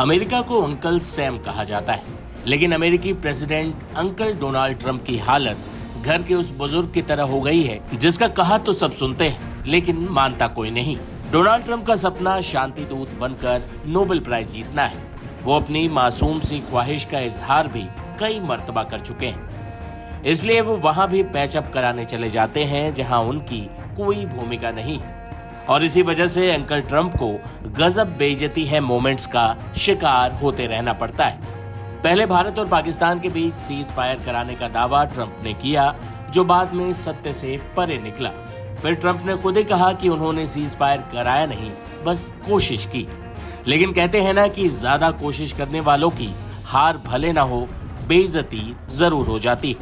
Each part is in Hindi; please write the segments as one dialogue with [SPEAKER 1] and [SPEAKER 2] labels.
[SPEAKER 1] अमेरिका को अंकल सैम कहा जाता है, लेकिन अमेरिकी प्रेसिडेंट अंकल डोनाल्ड ट्रंप की हालत घर के उस बुजुर्ग की तरह हो गई है जिसका कहा तो सब सुनते हैं लेकिन मानता कोई नहीं। डोनाल्ड ट्रंप का सपना शांति दूत बनकर नोबेल प्राइज जीतना है। वो अपनी मासूम सी ख्वाहिश का इजहार भी कई मर्तबा कर चुके हैं, इसलिए वो वहां भी पैचअप कराने चले जाते हैं जहां उनकी कोई भूमिका नहीं। और इसी वजह से अंकल ट्रंप को गजब बेइज्जती है मोमेंट्स का शिकार होते रहना पड़ता है। पहले भारत और पाकिस्तान के बीच सीज फायर कराने का दावा ट्रंप ने किया, जो बाद में सत्य से परे निकला। फिर ट्रंप ने खुद ही कहा कि उन्होंने सीज फायर कराया नहीं, बस कोशिश की। लेकिन कहते हैं ना कि ज्यादा कोशिश करने वालों की हार भले ना हो, बेइज्जती जरूर हो जाती।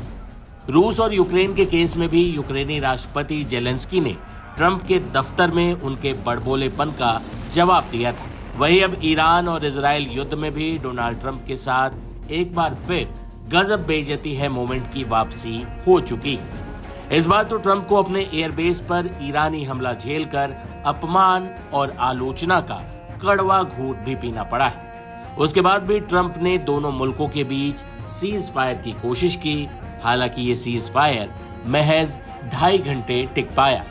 [SPEAKER 1] रूस और यूक्रेन के केस में भी यूक्रेनी राष्ट्रपति जेलेंस्की ने ट्रंप के दफ्तर में उनके बड़बोलेपन का जवाब दिया था। वहीं अब ईरान और इजराइल युद्ध में भी डोनाल्ड ट्रंप के साथ एक बार फिर गजब बेइज्जती है मोमेंट की वापसी हो चुकी है। इस बार तो ट्रंप को अपने एयरबेस पर ईरानी हमला झेलकर अपमान और आलोचना का कड़वा घूंट भी पीना पड़ा है। उसके बाद भी ट्रंप ने दोनों मुल्कों के बीच सीज फायर की कोशिश की। हालांकि ये सीज फायर महज 2.5 घंटे टिक पाया,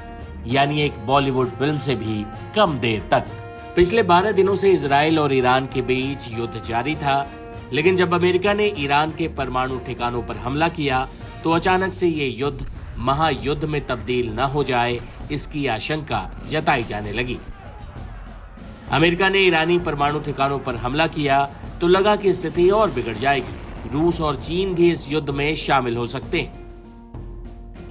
[SPEAKER 1] यानी एक बॉलीवुड फिल्म से भी कम देर तक। पिछले 12 दिनों से इजराइल और ईरान के बीच युद्ध जारी था, लेकिन जब अमेरिका ने ईरान के परमाणु ठिकानों पर हमला किया तो अचानक से ये युद्ध महायुद्ध में तब्दील न हो जाए, इसकी आशंका जताई जाने लगी। अमेरिका ने ईरानी परमाणु ठिकानों पर हमला किया तो लगा कि स्थिति और बिगड़ जाएगी। रूस और चीन भी इस युद्ध में शामिल हो सकते हैं,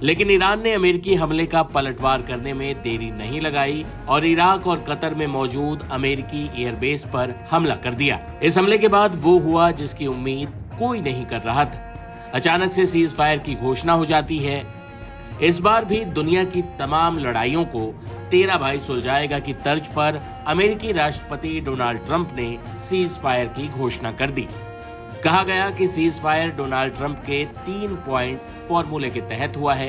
[SPEAKER 1] लेकिन ईरान ने अमेरिकी हमले का पलटवार करने में देरी नहीं लगाई और इराक और कतर में मौजूद अमेरिकी एयरबेस पर हमला कर दिया। इस हमले के बाद वो हुआ जिसकी उम्मीद कोई नहीं कर रहा था। अचानक से सीज फायर की घोषणा हो जाती है। इस बार भी दुनिया की तमाम लड़ाइयों को 13 भाई सुलझाएगा की तर्ज पर अमेरिकी राष्ट्रपति डोनाल्ड ट्रंप ने सीज फायर की घोषणा कर दी। कहा गया कि सीज फायर डोनाल्ड ट्रंप के 3 पॉइंट फॉर्मूले के तहत हुआ है।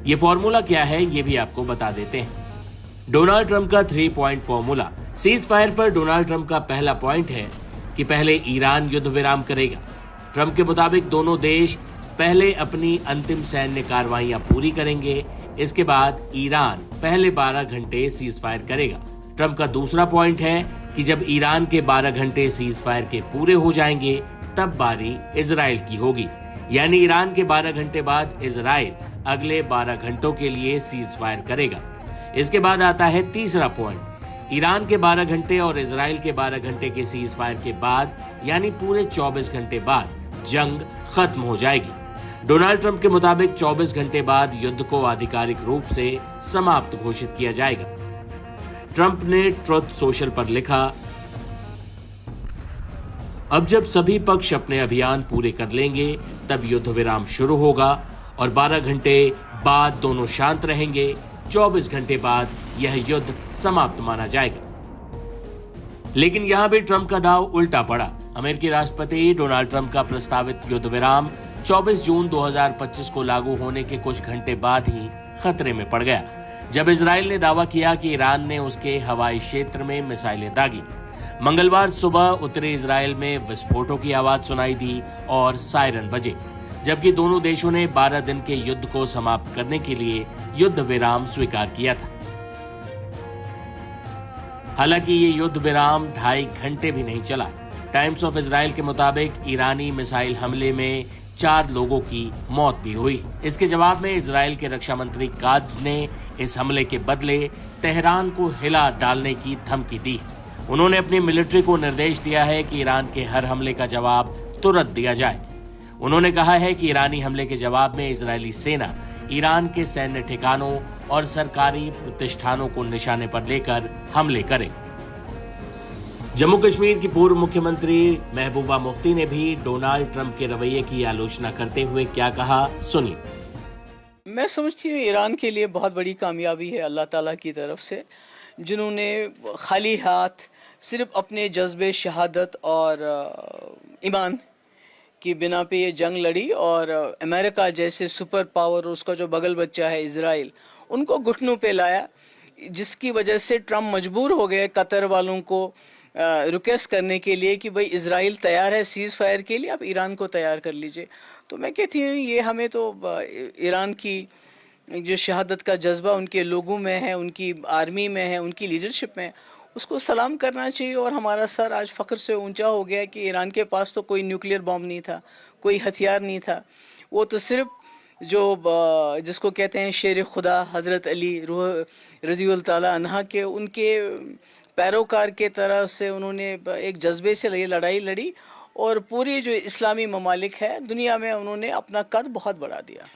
[SPEAKER 1] ये फॉर्मूला क्या है ये भी आपको बता देते हैं। डोनाल्ड ट्रंप का 3 पॉइंट फॉर्मूला। सीज फायर पर डोनाल्ड ट्रंप का पहला पॉइंट है कि पहले ईरान युद्ध विराम करेगा। ट्रंप के मुताबिक दोनों देश पहले अपनी अंतिम सैन्य कार्रवाइयां पूरी करेंगे, इसके बाद ईरान पहले 12 घंटे सीज फायर करेगा। ट्रंप का दूसरा पॉइंट है कि जब ईरान के 12 घंटे सीज फायर के पूरे हो जाएंगे तब बारी इजराइल की होगी, यानी ईरान के 12 घंटे बाद इजराइल अगले 12 घंटों के लिए सीज फायर करेगा। इसके बाद आता है तीसरा पॉइंट। ईरान के 12 घंटे और इजराइल के 12 घंटे के सीज फायर के बाद, यानी पूरे 24 घंटे बाद जंग खत्म हो जाएगी। डोनाल्ड ट्रंप के मुताबिक 24 घंटे बाद युद्ध को आधिकारिक रूप से समाप्त घोषित किया जाएगा। ट्रंप ने ट्रुथ सोशल पर लिखा, अब जब सभी पक्ष अपने अभियान पूरे कर लेंगे तब युद्ध विराम शुरू होगा और 12 घंटे बाद दोनों शांत रहेंगे। 24 घंटे बाद यह युद्ध समाप्त माना जाएगा। लेकिन यहां भी ट्रंप का दांव उल्टा पड़ा। अमेरिकी राष्ट्रपति डोनाल्ड ट्रंप का प्रस्तावित युद्ध विराम 24 जून 2025 को लागू होने के कुछ घंटे बाद ही खतरे में पड़ गया, जब इजराइल ने दावा किया कि ईरान ने उसके हवाई क्षेत्र में मिसाइलें दागी। मंगलवार सुबह उत्तरी इजराइल में विस्फोटों की आवाज सुनाई दी और सायरन बजे, जबकि दोनों देशों ने 12 दिन के युद्ध को समाप्त करने के लिए युद्ध विराम स्वीकार किया था। हालांकि ये युद्ध विराम 2.5 घंटे भी नहीं चला। टाइम्स ऑफ इजराइल के मुताबिक ईरानी मिसाइल हमले में 4 लोगों की मौत भी हुई। इसके जवाब में इजराइल के रक्षा मंत्री कात्ज ने इस हमले के बदले तेहरान को हिला डालने की धमकी दी। उन्होंने अपनी मिलिट्री को निर्देश दिया है कि ईरान के हर हमले का जवाब तुरंत दिया जाए। उन्होंने कहा है कि ईरानी हमले के जवाब में इजरायली सेना ईरान के सैन्य ठिकानों और सरकारी प्रतिष्ठानों को निशाने पर लेकर हमले करे। जम्मू कश्मीर की पूर्व मुख्यमंत्री महबूबा मुफ्ती ने भी डोनाल्ड ट्रंप के रवैये की आलोचना करते हुए क्या कहा, सुनिए।
[SPEAKER 2] मैं समझती हूँ ईरान के लिए बहुत बड़ी कामयाबी है अल्लाह ताला की तरफ से, जिन्होंने खाली हाथ सिर्फ अपने जज्बे शहादत और ईमान की बिना पे ये जंग लड़ी और अमेरिका जैसे सुपर पावर, उसका जो बगल बच्चा है इजराइल, उनको घुटनों पे लाया, जिसकी वजह से ट्रंप मजबूर हो गए कतर वालों को रिक्वेस्ट करने के लिए कि भाई इज़राइल तैयार है सीज़ फायर के लिए, आप ईरान को तैयार कर लीजिए। तो मैं कहती हूँ ये हमें तो ईरान की जो शहादत का जज्बा उनके लोगों में है, उनकी आर्मी में है, उनकी लीडरशिप में है, उसको सलाम करना चाहिए। और हमारा सर आज फ़ख्र से ऊंचा हो गया कि ईरान के पास तो कोई न्यूक्लियर बॉम्ब नहीं था, कोई हथियार नहीं था। वो तो सिर्फ जो जिसको कहते हैं शेर खुदा हज़रत अली रूह रज़ी ताला अन्हा के उनके पैरोकार के तरह से उन्होंने एक जज्बे से ये लड़ाई लड़ी और पूरी जो इस्लामी ममालिक है दुनिया में उन्होंने अपना कद बहुत बढ़ा दिया।